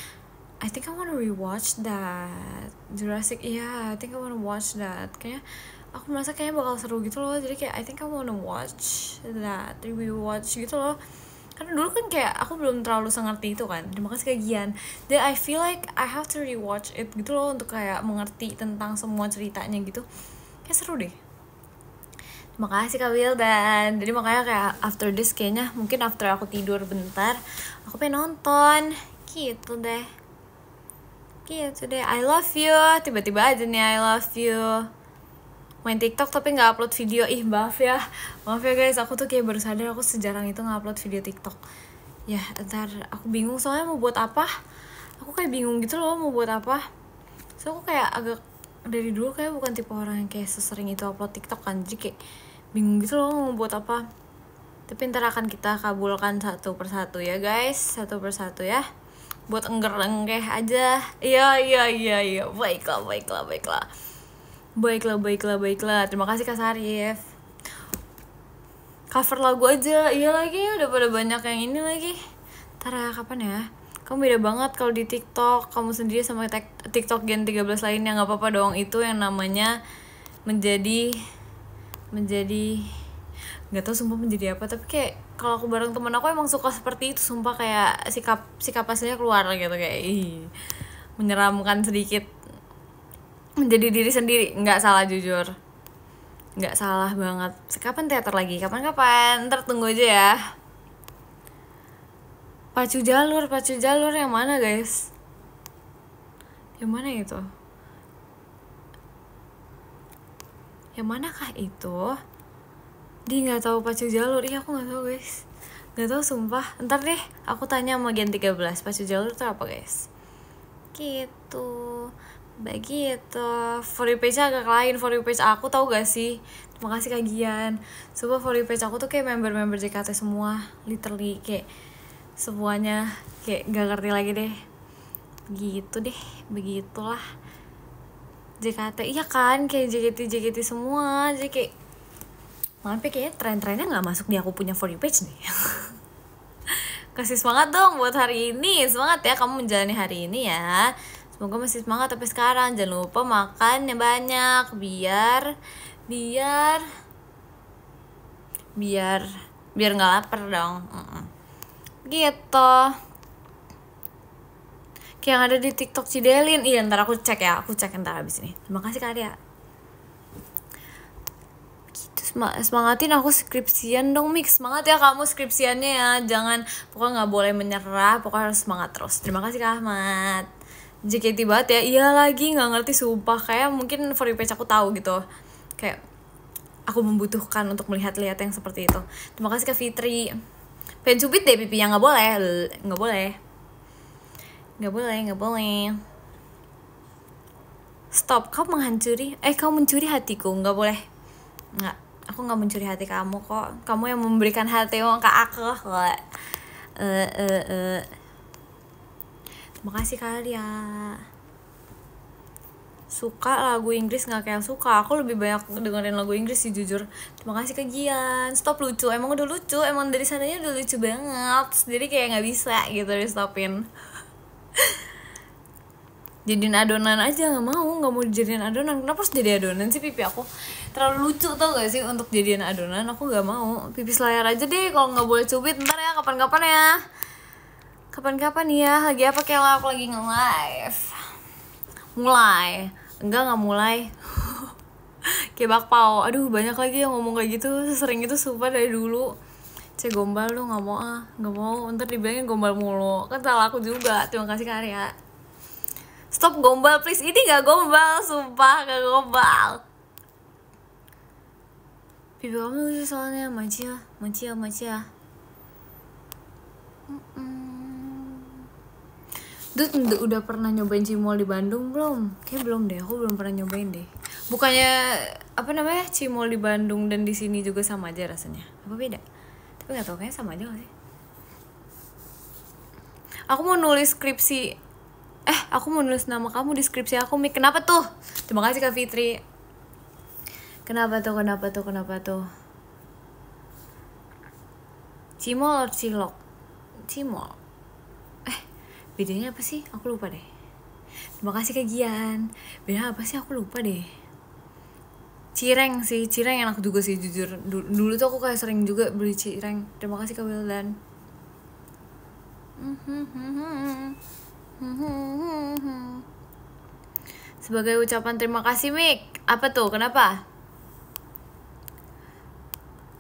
I think I wanna rewatch that Jurassic. I think I wanna watch that. Kayaknya aku merasa kayaknya bakal seru gitu loh. Jadi kayak I think I wanna watch that, rewatch gitu loh. Karena dulu kan kayak aku belum terlalu sengerti itu kan. Terima kasih Kak Gian. Dan I feel like I have to rewatch it gitu loh, untuk kayak mengerti tentang semua ceritanya gitu. Kayak seru deh. Terima kasih Kak Wildan. Jadi makanya kayak after this, kayaknya mungkin after aku tidur bentar, aku pengen nonton. Gitu deh. I love you. Tiba-tiba aja nih I love you. Main TikTok tapi nggak upload video. Maaf ya guys, aku tuh kayak baru sadar aku sejarang itu nggak upload video TikTok. Ya ntar aku bingung soalnya mau buat apa. Aku kayak bingung gitu loh mau buat apa. So aku kayak agak dari dulu kayak bukan tipe orang yang kayak sesering itu upload TikTok kan. Jadi kayak bingung gitu loh mau buat apa. Tapi ntar akan kita kabulkan satu persatu ya guys, satu persatu ya. Buat enggeh aja. Iya. Baiklah. Terima kasih Kak Sarif. Cover lagu aja. Iya lagi, udah pada banyak yang ini lagi. Tara, kapan ya? Kamu beda banget kalau di TikTok. Kamu sendiri sama TikTok Gen 13 lainnya. Gak apa-apa dong. Itu yang namanya menjadi gak tau sumpah menjadi apa. Tapi kayak kalau aku bareng temen aku emang suka seperti itu. Sumpah kayak sikap aslinya keluar gitu. Kayak menyeramkan sedikit. Menjadi diri sendiri, nggak salah jujur, nggak salah banget. Kapan teater lagi? Kapan? Ntar tunggu aja ya. Pacu jalur yang mana guys? Yang mana itu? Yang manakah itu? Dia nggak tahu pacu jalur. Aku nggak tahu guys, nggak tahu sumpah. Ntar deh, aku tanya sama Gen 13 pacu jalur itu apa guys? Gitu. Begitu. For You page agak lain. For You page aku tahu gak sih? Terima kasih Kak Gian. Coba For You page aku tuh kayak member JKT semua. Literally kayak semuanya kayak gak ngerti lagi deh. Begitu deh. Begitulah. JKT, iya kan, kayak JKT semua. Jadi kayak maaf ya, kayaknya tren-trennya gak masuk di aku punya For You page nih. Kasih semangat dong buat hari ini. Semangat ya kamu menjalani hari ini ya. Semoga masih semangat sampai sekarang. Jangan lupa makan yang banyak biar nggak lapar dong. Gitu. Kayak yang ada di TikTok Cidelin. Iya, ntar aku cek ntar habis ini. Terima kasih Kak Arya. Semangatin aku skripsian dong, Mix. Semangat ya kamu skripsiannya ya. Jangan, pokoknya nggak boleh menyerah, pokoknya harus semangat terus. Terima kasih Kak Ahmad. JKT banget ya. Iya lagi, nggak ngerti sumpah. Kayak mungkin For You page aku tahu gitu. Kayak aku membutuhkan untuk melihat-lihat yang seperti itu. Terima kasih Kak Fitri. Pengen cubit deh pipinya, nggak boleh. Stop, kau mencuri hatiku. Nggak boleh. Nggak, aku nggak mencuri hati kamu kok. Kamu yang memberikan hatimu ke aku kok. Terima kasih Karya. Suka lagu Inggris nggak kayak suka. Aku lebih banyak dengerin lagu Inggris sih jujur. Terima kasih Kak Gian. Stop lucu, emang udah lucu. Emang dari sananya udah lucu banget. Jadi kayak nggak bisa gitu di stopin. Jadiin adonan aja, nggak mau dijadiin adonan. Kenapa harus jadi adonan sih pipi aku? Terlalu lucu tau gak sih untuk jadiin adonan. Aku nggak mau. Pipis layar aja deh kalau nggak boleh cubit. Ntar ya, kapan-kapan ya. Lagi apa kayak aku lagi nge-live. Mulai nggak mulai. Kayak bakpao. Aduh, banyak lagi yang ngomong kayak gitu. Sering itu sumpah dari dulu. Cek gombal lu, nggak mau. Ntar dibilangin gombal mulu. Kan salah aku juga. Terima kasih Karya. Stop gombal please. Ini gak gombal, sumpah gak gombal. Pipi kamu lucu soalnya. Macia. Dude, udah pernah nyobain cimol di Bandung belum? Kayak belum deh, aku belum pernah nyobain deh. Bukannya cimol di Bandung dan di sini juga sama aja rasanya? Apa beda? Tapi nggak tahu, kayaknya sama aja gak sih? Aku mau nulis nama kamu di skripsi aku, Mik. Kenapa tuh? Terima kasih Kak Fitri. Kenapa tuh? Cimol atau cilok? Cimol. Bedanya apa sih? Aku lupa deh. Terima kasih Kak Gian. Beda apa sih? Aku lupa deh. Cireng enak juga sih jujur. Dulu tuh aku kayak sering juga beli cireng. Terima kasih Kak Wildan. Sebagai ucapan terima kasih, Mik. Apa tuh? Kenapa?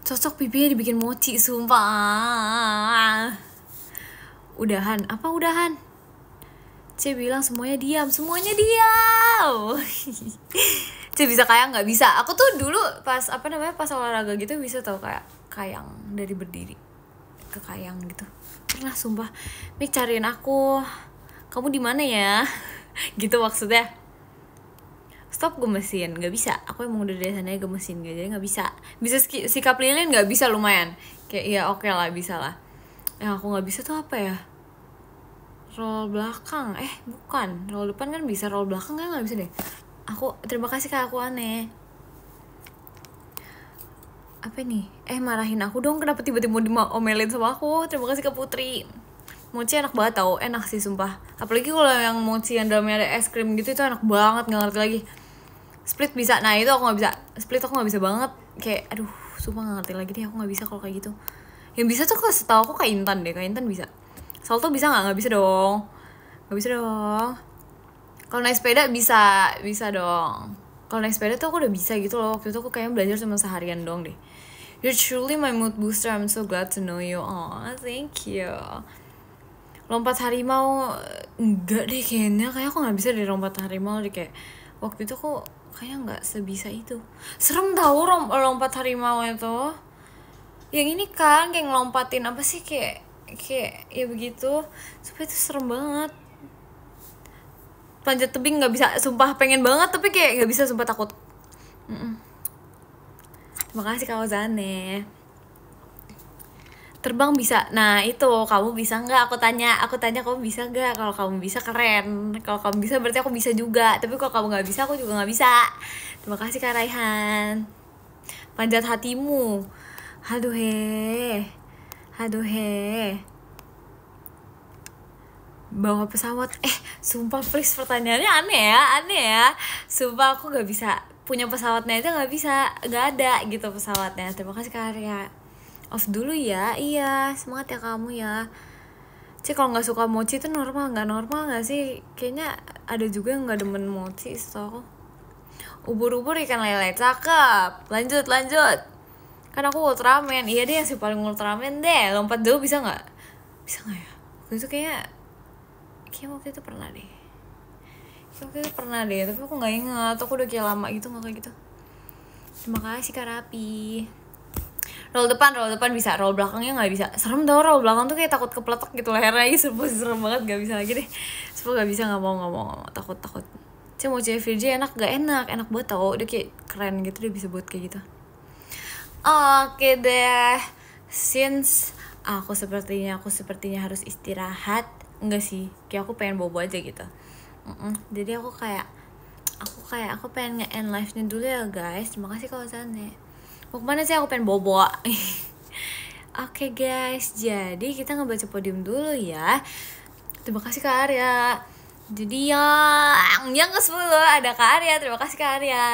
Cocok pipinya dibikin mochi, sumpah. Udahan. Apa udahan? C bilang semuanya diam. C bisa kayak nggak bisa. Aku tuh dulu pas pas olahraga gitu bisa tau kayak kayang dari berdiri ke kayang gitu. Pernah sumpah. Mik cariin aku. Kamu di mana ya? Gitu maksudnya. Stop gemesin, nggak bisa. Aku emang udah dari sana gemesin, jadi nggak bisa. Bisa sikap lilin nggak bisa lumayan. Kayak ya oke lah, bisa lah. Yang aku nggak bisa tuh apa ya? Roll belakang, bukan. Roll depan kan bisa, roll belakang kan nggak bisa deh. Aku terima kasih Kak, aku aneh. Apa nih? Marahin aku dong, kenapa tiba-tiba mau diomelin sama aku? Terima kasih Kak Putri. Mochi enak banget tau, enak sih sumpah. Apalagi kalau yang mochi yang dalamnya ada es krim gitu, itu enak banget, nggak ngerti lagi. Split bisa, nah itu aku nggak bisa. Split aku nggak bisa banget, kayak aduh, sumpah nggak ngerti lagi deh, aku nggak bisa kalau kayak gitu. Yang bisa tuh kalau setahu aku Kak Intan deh, Kak Intan bisa. Salto bisa nggak bisa dong. Kalau naik sepeda bisa dong. Kalau naik sepeda tuh aku udah bisa gitu loh. Waktu itu aku kayaknya belajar cuma seharian doang deh. You're truly my mood booster. I'm so glad to know you. Oh, thank you. Lompat harimau enggak deh kayaknya. Kayak aku nggak bisa deh lompat harimau deh, kayak waktu itu aku kayaknya nggak sebisa itu. Serem tau lompat harimau itu. Yang ini kan kayak ngelompatin apa sih, kayak ya begitu. Supaya itu serem banget. Panjat tebing nggak bisa, sumpah pengen banget tapi kayak nggak bisa, sumpah takut. Terima kasih Kak Ozane. Terbang bisa. Nah itu kamu bisa nggak? Aku tanya kamu bisa nggak? Kalau kamu bisa keren. Kalau kamu bisa berarti aku bisa juga. Tapi kalau kamu nggak bisa aku juga nggak bisa. Terima kasih Kak Raihan. Panjat hatimu. Aduh he. Bawa pesawat. Sumpah please, pertanyaannya aneh ya. Sumpah aku nggak bisa punya pesawatnya aja, nggak ada gitu pesawatnya. Terima kasih Kak Arya. Off dulu ya. Iya, semangat ya kamu ya. Kalau nggak suka mochi itu normal nggak sih? Kayaknya ada juga yang nggak demen mochi so. Ubur-ubur ikan lele, cakep. Lanjut. Kan aku Ultraman. Iya deh, si paling Ultraman deh. Lompat jauh bisa nggak ya? Waktu itu kayak waktu itu pernah deh. Tapi aku nggak ingat. Aku udah kayak lama gitu nggak kayak gitu. Terima kasih Kak Rapi. Roll depan bisa, roll belakangnya nggak bisa. Serem tau, roll belakang tuh kayak takut kepletok gitu lehernya. Serem banget, nggak bisa lagi deh. Nggak bisa, nggak mau, takut. Mau cewek VJ enak banget tau. Udah kayak keren gitu, dia bisa buat kayak gitu. Oke deh, since aku sepertinya harus istirahat. Enggak sih, kayak aku pengen bobo aja gitu. Jadi aku pengen nge-end live-nya dulu ya guys. Terima kasih kalau sana. Mau kemana sih? Aku pengen bobo. Oke guys, jadi kita ngebaca podium dulu ya. Terima kasih Kak Arya. Jadi yang ke-10 ada Kak Arya. Terima kasih Kak Arya.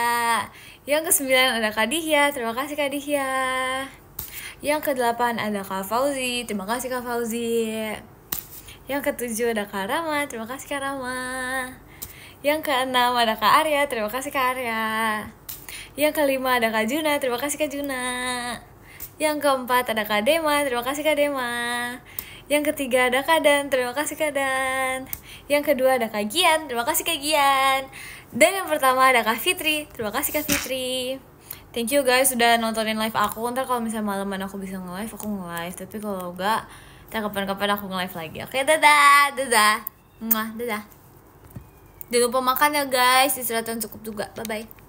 Yang ke-9 ada Kak Dihya. Terima kasih Kak Dihya. Yang ke-8 ada Kak Fauzi. Terima kasih Kak Fauzi. Yang ke-7 ada Kak Rama. Terima kasih Kak Rama. Yang ke-6 ada Kak Arya. Terima kasih Kak Arya. Yang ke-5 ada Kak Juna. Terima kasih Kak Juna. Yang ke-4 ada Kak Dema. Terima kasih Kak Dema. Yang ke-3 ada Kak Dan. Terima kasih Kak Dan. Yang ke-2 ada Kak Gian. Terima kasih Kak Gian. Dan yang pertama ada Kak Fitri. Terima kasih Kak Fitri. Thank you guys sudah nontonin live aku. Ntar kalau misalnya malaman aku bisa nge-live, aku nge-live. Tapi kalau enggak, ntar kapan-kapan aku nge-live lagi. Oke, dadah. Dadah. Jangan lupa makan ya guys. Istirahat yang cukup juga. Bye-bye.